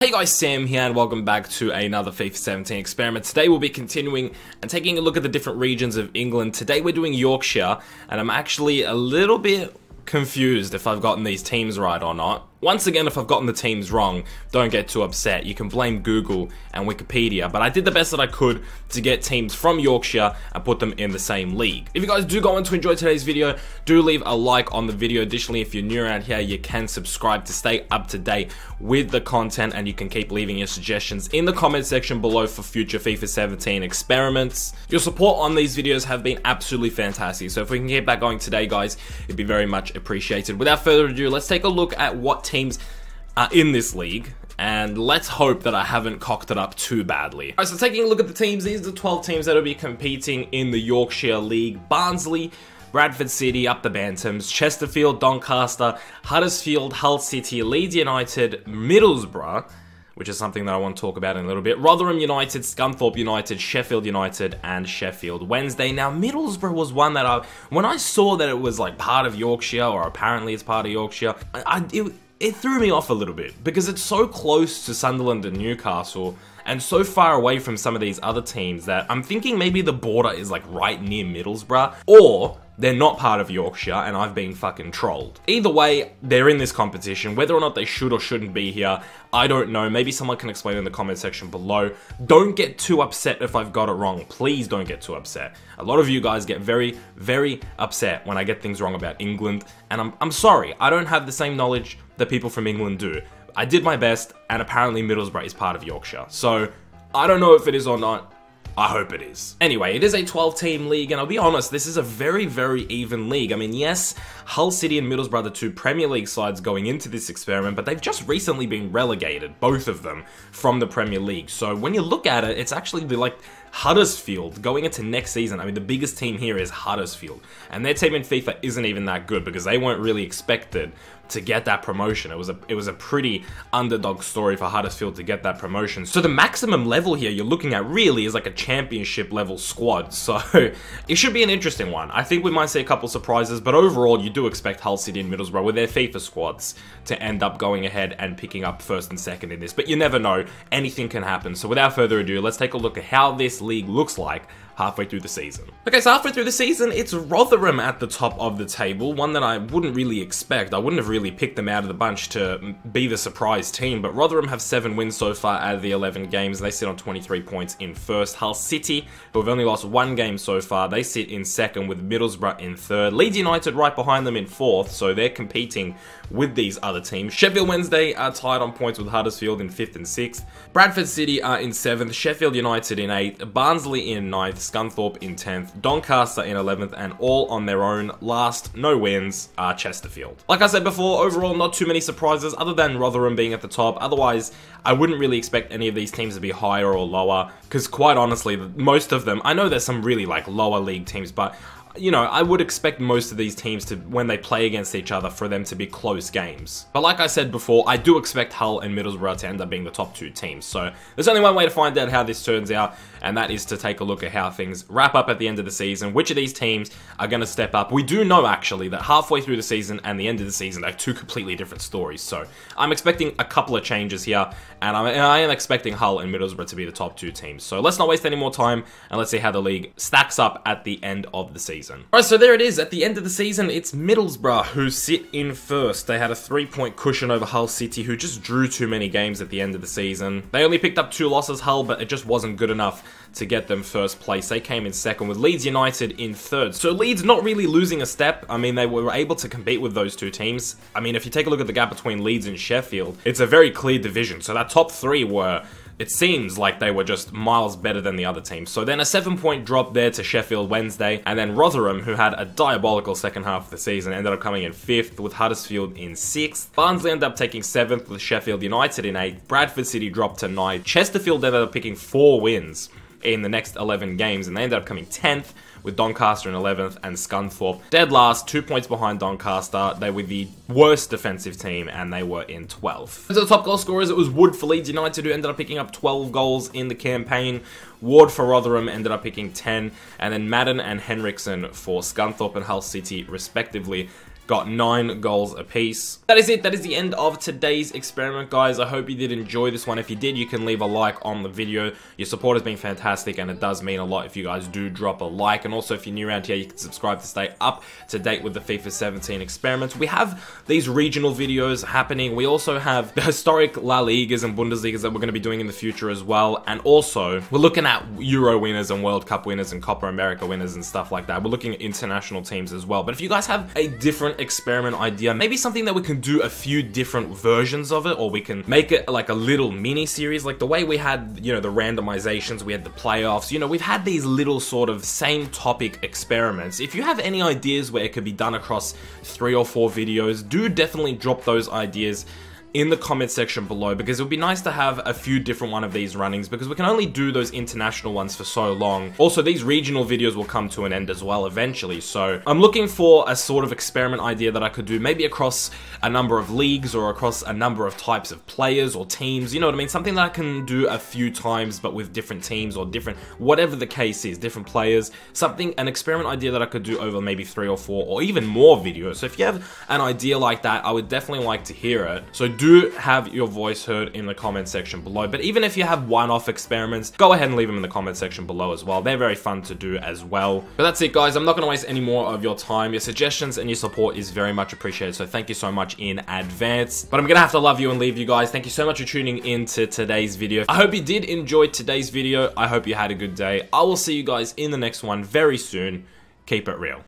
Hey guys, Sam here and welcome back to another FIFA 17 experiment. Today we'll be continuing and taking a look at the different regions of England. Today we're doing Yorkshire and I'm actually a little bit confused if I've gotten these teams right or not. Once again, if I've gotten the teams wrong, don't get too upset. You can blame Google and Wikipedia, but I did the best that I could to get teams from Yorkshire and put them in the same league. If you guys do go on to enjoy today's video, do leave a like on the video. Additionally, if you're new around here, you can subscribe to stay up to date with the content, and you can keep leaving your suggestions in the comment section below for future FIFA 17 experiments. Your support on these videos have been absolutely fantastic, so if we can get back going today, guys, it'd be very much appreciated. Without further ado, let's take a look at what teams are in this league, and let's hope that I haven't cocked it up too badly. Alright, so taking a look at the teams, these are the 12 teams that will be competing in the Yorkshire League. Barnsley, Bradford City up the Bantams, Chesterfield, Doncaster, Huddersfield, Hull City, Leeds United, Middlesbrough, which is something that I want to talk about in a little bit, Rotherham United, Scunthorpe United, Sheffield United, and Sheffield Wednesday. Now, Middlesbrough was one that when I saw that it was like part of Yorkshire, or apparently it's part of Yorkshire, it threw me off a little bit, because it's so close to Sunderland and Newcastle, and so far away from some of these other teams that I'm thinking maybe the border is like right near Middlesbrough, or they're not part of Yorkshire and I've been fucking trolled. Either way, they're in this competition. Whether or not they should or shouldn't be here, I don't know. Maybe someone can explain in the comment section below. Don't get too upset if I've got it wrong. Please don't get too upset. A lot of you guys get very, very upset when I get things wrong about England, and I'm sorry. I don't have the same knowledge that people from England do. I did my best, and apparently Middlesbrough is part of Yorkshire. So, I don't know if it is or not. I hope it is. Anyway, it is a 12-team league, and I'll be honest, this is a very, very even league. I mean, yes, Hull City and Middlesbrough are the two Premier League sides going into this experiment, but they've just recently been relegated, both of them, from the Premier League. So when you look at it, it's actually like Huddersfield going into next season. I mean, the biggest team here is Huddersfield, and their team in FIFA isn't even that good because they weren't really expected to get that promotion. It was a pretty underdog story for Huddersfield to get that promotion. So the maximum level here you're looking at really is like a championship level squad. So it should be an interesting one. I think we might see a couple surprises, but overall you do expect Hull City and Middlesbrough with their FIFA squads to end up going ahead and picking up first and second in this. But you never know, anything can happen. So without further ado, let's take a look at how this league looks like halfway through the season. Okay, so halfway through the season, it's Rotherham at the top of the table, one that I wouldn't really expect. I wouldn't have really picked them out of the bunch to be the surprise team, but Rotherham have 7 wins so far out of the 11 games. They sit on 23 points in first. Hull City, who have only lost 1 game so far, they sit in second with Middlesbrough in third. Leeds United right behind them in fourth, so they're competing with these other teams. Sheffield Wednesday are tied on points with Huddersfield in 5th and 6th. Bradford City are in 7th, Sheffield United in 8th, Barnsley in 9th, Scunthorpe in 10th, Doncaster in 11th, and all on their own. Last, no wins, are Chesterfield. Like I said before, overall not too many surprises other than Rotherham being at the top. Otherwise, I wouldn't really expect any of these teams to be higher or lower, because quite honestly, most of them, I know there's some really like lower league teams, but you know, I would expect most of these teams to, when they play against each other, for them to be close games. But like I said before, I do expect Hull and Middlesbrough to end up being the top 2 teams. So there's only one way to find out how this turns out, and that is to take a look at how things wrap up at the end of the season. Which of these teams are going to step up? We do know, actually, that halfway through the season and the end of the season, they have 2 completely different stories. So I'm expecting a couple of changes here, and I am expecting Hull and Middlesbrough to be the top 2 teams. So let's not waste any more time, and let's see how the league stacks up at the end of the season. Alright, so there it is. At the end of the season, it's Middlesbrough who sit in first. They had a 3-point cushion over Hull City, who just drew too many games at the end of the season. They only picked up 2 losses, Hull, but it just wasn't good enough to get them first place. They came in second with Leeds United in third. So Leeds not really losing a step. I mean, they were able to compete with those 2 teams. I mean, if you take a look at the gap between Leeds and Sheffield, it's a very clear division. So that top 3 were, it seems like they were just miles better than the other teams. So then a 7-point drop there to Sheffield Wednesday, and then Rotherham, who had a diabolical second half of the season, ended up coming in 5th with Huddersfield in 6th. Barnsley ended up taking 7th with Sheffield United in 8th. Bradford City dropped to 9th. Chesterfield ended up picking 4 wins in the next 11 games, and they ended up coming 10th with Doncaster in 11th and Scunthorpe dead last, 2 points behind Doncaster. They were the worst defensive team and they were in 12th. So the top goal scorers, it was Wood for Leeds United, who ended up picking up 12 goals in the campaign. Ward for Rotherham ended up picking 10, and then Madden and Henriksen for Scunthorpe and Hull City respectively got 9 goals apiece. That is it. That is the end of today's experiment, guys. I hope you did enjoy this one. If you did, you can leave a like on the video. Your support has been fantastic, and it does mean a lot if you guys do drop a like. And also, if you're new around here, you can subscribe to stay up to date with the FIFA 17 experiments. We have these regional videos happening. We also have the historic La Ligas and Bundesligas that we're going to be doing in the future as well. And also, we're looking at Euro winners and World Cup winners and Copa America winners and stuff like that. We're looking at international teams as well. But if you guys have a different experiment idea, maybe something that we can do a few different versions of it, or we can make it like a little mini series, like the way we had, you know, the randomizations, we had the playoffs, you know, we've had these little sort of same topic experiments. If you have any ideas where it could be done across 3 or 4 videos, do definitely drop those ideas in the comment section below, because it would be nice to have a few different one of these runnings, because we can only do those international ones for so long. Also, these regional videos will come to an end as well eventually, so I'm looking for a sort of experiment idea that I could do maybe across a number of leagues or across a number of types of players or teams, you know what I mean? Something that I can do a few times but with different teams or different, whatever the case is, different players, something, an experiment idea that I could do over maybe 3 or 4 or even more videos. So if you have an idea like that, I would definitely like to hear it. So do have your voice heard in the comment section below. But even if you have one-off experiments, go ahead and leave them in the comment section below as well. They're very fun to do as well. But that's it, guys. I'm not going to waste any more of your time. Your suggestions and your support is very much appreciated, so thank you so much in advance. But I'm going to have to love you and leave you, guys. Thank you so much for tuning into today's video. I hope you did enjoy today's video. I hope you had a good day. I will see you guys in the next one very soon. Keep it real.